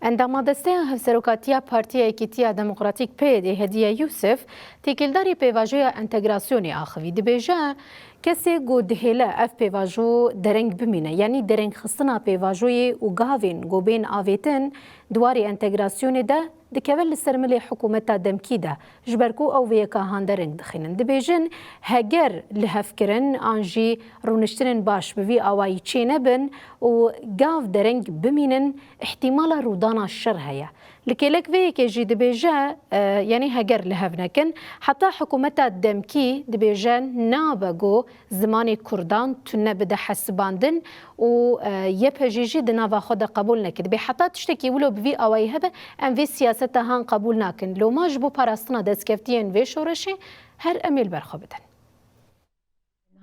اندامه دسته هفسروکاتیا پارتیا ایکیتیا دموکراتیک پید هدیه یوسف تیکلداری پیواجویا انتگراسیونی آخوی دبیجه کسی گو دهیله اف پیواجو درنگ بمینه یعنی درنگ خستنا پیواجوی و گاوین گو بین آویتن دواری انتگراسیونی ده دکول سرملی حکومت دمکی ده جبرکو او ویکا هاندرنگ دخینن دبیجن هگر لحفکرن آنجی رونشترن باش بوی آوائی چینه بن و گاو درنگ بمینن احتمال رودانا الشر هيا لكيلك في كيجي دبيجا يعني هجر لهفنكن حتى حكومة الدمكي دبيجان نابغو زماني كردان تنا بدا حسباندن و يبهجيجي دنافا خود قبول نكد بي حتى تشتكي ولو بفي اوي هبه ام في سياسة هان قبول ناكن لو ما جبو باراستنا دسكفتين في شورشي هر اميل برخوبتن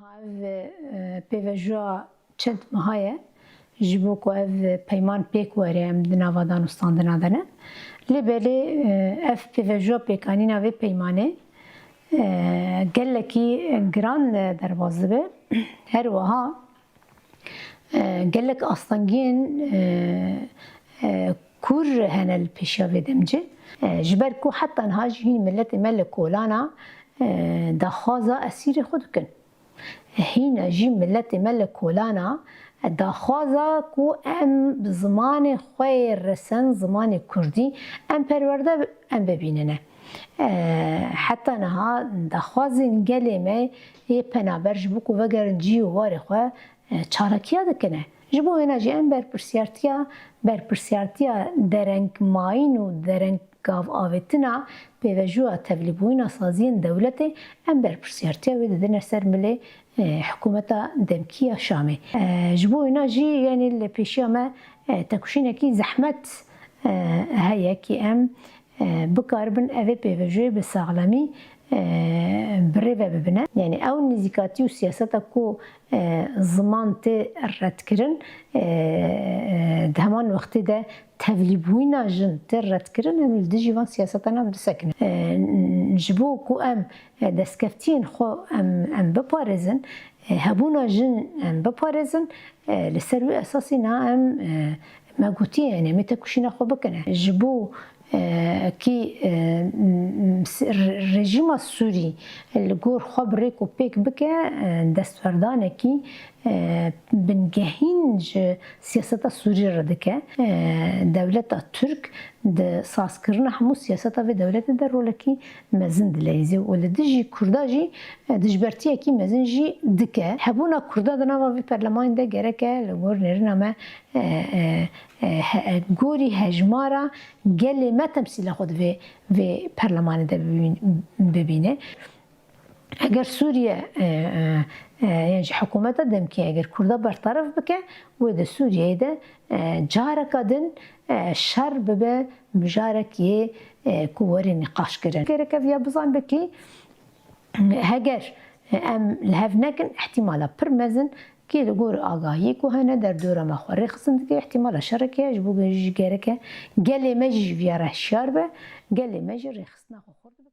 هاو بيفجوا چند مهايه جبو کو اف پیمان پیک وره ام دناوا دانستان دنادنه لبلی اف پیوجو پیکانی ناوی پیمانه گلکی گران دروازه به هر وها گلک آستانگین کور هنل پیشاوی دمجه جبر کو حتی نهاجی ملت ملک کولانا دخوازا اسیر خود کن هین جی ملت ملک کولانا داخوازا کو ام زمان خوی رسن زمان کردی ام پرورده ام ببیننه حتی نها داخوازین گلیمه یه پنابرج بکو وگرن جی و واری خواه چارکیا دکنه جبو اینا جی ام برپرسیارتیا درنگ ماین و درنگ گاو آویتنا پیوجوها تبلیبوینا سازین دولته ام برپرسیارتیا ویده دنر سر ملی حکومت دمکیه شامه جبو اینا جی یعنی لپیشیا ما تکوشینه کی زحمت هیا کی ام بکاربن اوه پیوجوی بساغلامی بره ببینه یعنی او نزیکاتی و سیاستا کو زمان تی رد کرن همان وقتی ده تبلیبوینا جن تی رد کرن هم لده جیوان سیاستا نبود سکنه جبو کو ام دستکفتین خو ام بپارزن هبونا جن ام بپارزن لسروی اساسی نا ام مگوتی یعنی متکوشینا خو بکنه جبو کی رژیم سوری لگور خب ریکو پیک بکه دستوردانه کی بنگهین سیاست سوری ردکه دولت ترک د سازکرنا همو سیاست و دولت در رولکی مزن دلیزه ولدجی کرداجی دجبرتیه کی مزن جی دکه هبونا کردا دنا و پارلمان ده گرکه لگور نرنامه گوری هجمارا گلی ما تمثیل خود و پارلمان ده ببینه اگر سوریه یعنی حکومت دمکی اگر کردا برطرف بکه و ده سوریه ده جارک دن شر ببه مجارکی کوری نقاش کردن که ویا بزن بکی هگر ام لهف نکن احتمالا پرمزن که لگور آگاهی که هنه در دور مخوری خصند که احتمالا شرکه اجبو گره که گلی مجی ویا رشیار به گلی مجی رخصنا خورد